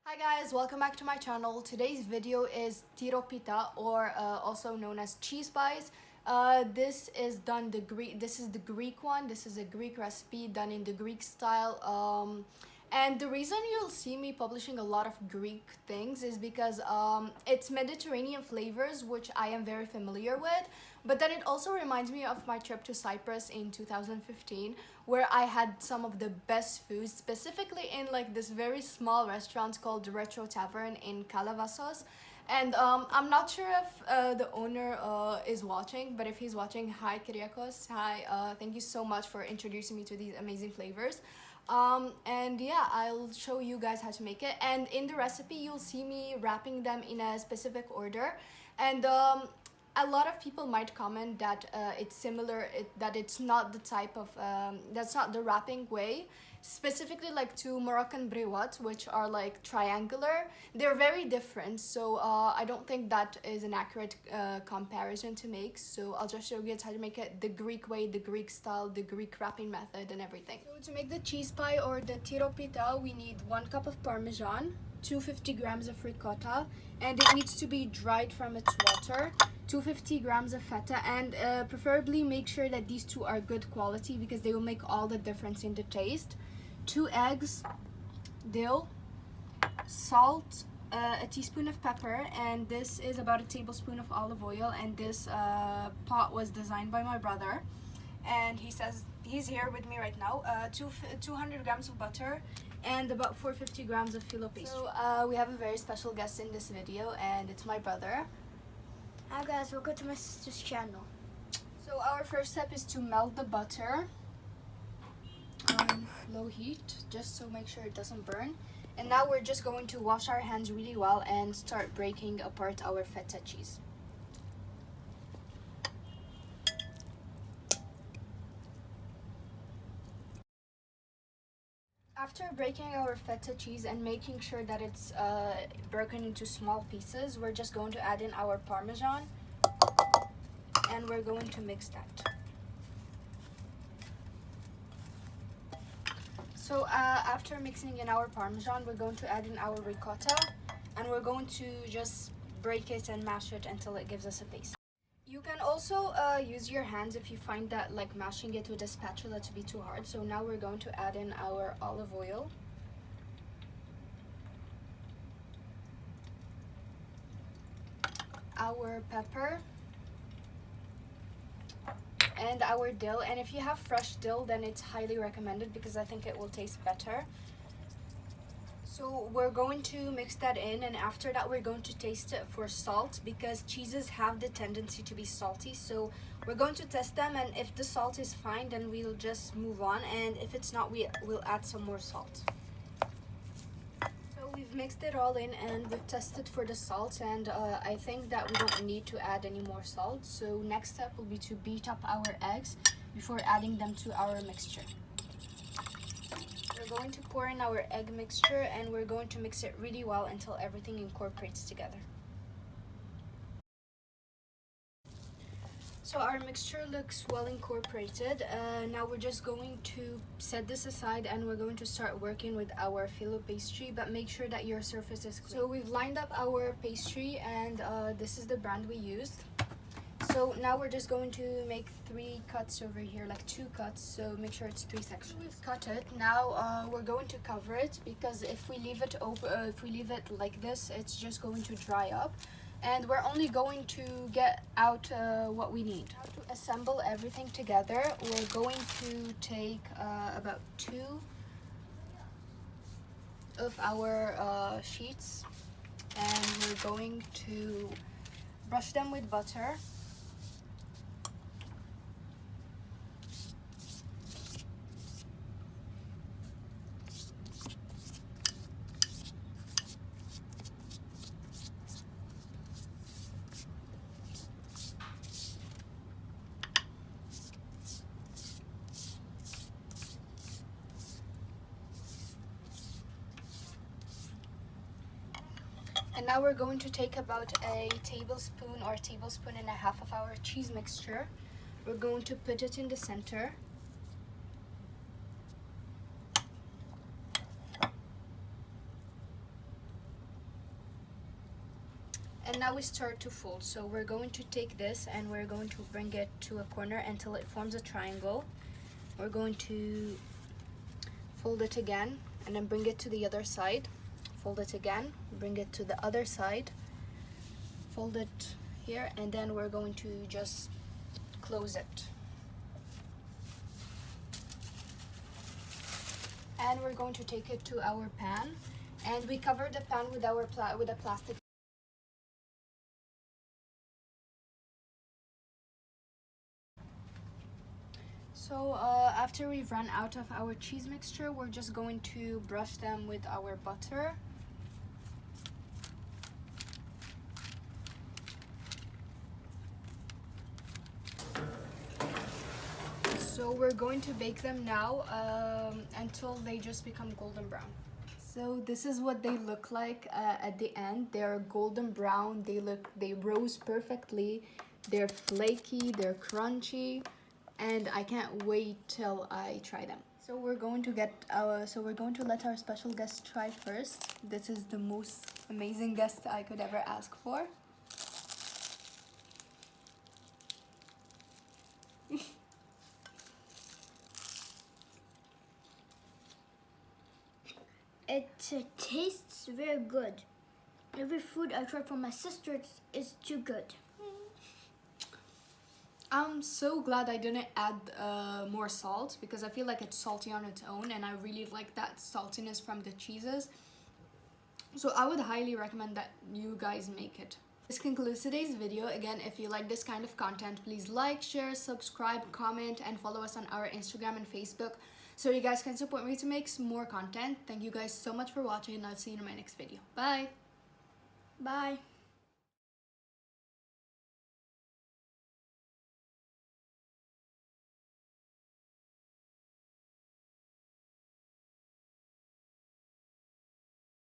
Hi guys, welcome back to my channel. Today's video is Tiropita, or also known as cheese pies. This is the Greek one. This is a Greek recipe done in the Greek style. And the reason you'll see me publishing a lot of Greek things is because it's Mediterranean flavors, which I am very familiar with. But then it also reminds me of my trip to Cyprus in 2015, where I had some of the best foods, specifically in like this very small restaurant called the Retro Tavern in Kalavasos. And I'm not sure if the owner is watching, but if he's watching, hi Kyriakos, hi, thank you so much for introducing me to these amazing flavors. And yeah, I'll show you guys how to make it. And in the recipe, you'll see me wrapping them in a specific order. And a lot of people might comment that it's similar, that it's not the type of, that's not the wrapping way. Specifically like to Moroccan brewat, which are like triangular. They're very different, so I don't think that is an accurate comparison to make. So I'll just show you guys how to make it the Greek way, the Greek style, the Greek wrapping method and everything. So to make the cheese pie or the tiropita, we need 1 cup of Parmesan, 250 grams of ricotta, and it needs to be dried from its water, 250 grams of feta, and preferably make sure that these two are good quality because they will make all the difference in the taste. 2 eggs, dill, salt, a teaspoon of pepper, and this is about a tablespoon of olive oil. And this pot was designed by my brother, and he says he's here with me right now. 200 grams of butter and about 450 grams of filo pastry. So we have a very special guest in this video, and it's my brother. Hi guys, welcome to my sister's channel. So our first step is to melt the butter on low heat, just so make sure it doesn't burn. And now we're just going to wash our hands really well and start breaking apart our feta cheese. After breaking our feta cheese and making sure that it's broken into small pieces, we're just going to add in our Parmesan, and we're going to mix that. So after mixing in our Parmesan, we're going to add in our ricotta, and we're going to just break it and mash it until it gives us a paste. You can also use your hands if you find that like mashing it with a spatula to be too hard. So now we're going to add in our olive oil, our pepper, and our dill. And if you have fresh dill, then it's highly recommended because I think it will taste better. So we're going to mix that in, and after that we're going to taste it for salt because cheeses have the tendency to be salty. So we're going to test them, and if the salt is fine, then we'll just move on, and if it's not, we'll add some more salt. So we've mixed it all in and we've tested for the salt, and I think that we don't need to add any more salt. So next step will be to beat up our eggs before adding them to our mixture. We're going to pour in our egg mixture, and we're going to mix it really well until everything incorporates together. So our mixture looks well incorporated. Now we're just going to set this aside, and we're going to start working with our filo pastry, but make sure that your surface is clean. So we've lined up our pastry, and this is the brand we used. So now we're just going to make 3 cuts over here, like 2 cuts, so make sure it's 3 sections. We've cut it. Now we're going to cover it because if we leave it open, if we leave it like this, it's just going to dry up, and we're only going to get out what we need. Now to assemble everything together, we're going to take about 2 of our sheets, and we're going to brush them with butter. And now we're going to take about a tablespoon or a tablespoon and a half of our cheese mixture. We're going to put it in the center. And now we start to fold. So we're going to take this and we're going to bring it to a corner until it forms a triangle. We're going to fold it again and then bring it to the other side. Fold it again, bring it to the other side, fold it here, and then we're going to just close it. And we're going to take it to our pan, and we cover the pan with our with a plastic. So after we've run out of our cheese mixture, we're just going to brush them with our butter. So we're going to bake them now until they just become golden brown. So this is what they look like at the end. They're golden brown. They rose perfectly. They're flaky. They're crunchy, and I can't wait till I try them. So we're going to let our special guest try first. This is the most amazing guest I could ever ask for. It tastes very good. Every food I tried from my sister is too good. I'm so glad I didn't add more salt, because I feel like it's salty on its own and I really like that saltiness from the cheeses. So I would highly recommend that you guys make it. This concludes today's video. Again, if you like this kind of content, please like, share, subscribe, comment, and follow us on our Instagram and Facebook so you guys can support me to make some more content. Thank you guys so much for watching, and I'll see you in my next video. Bye! Bye.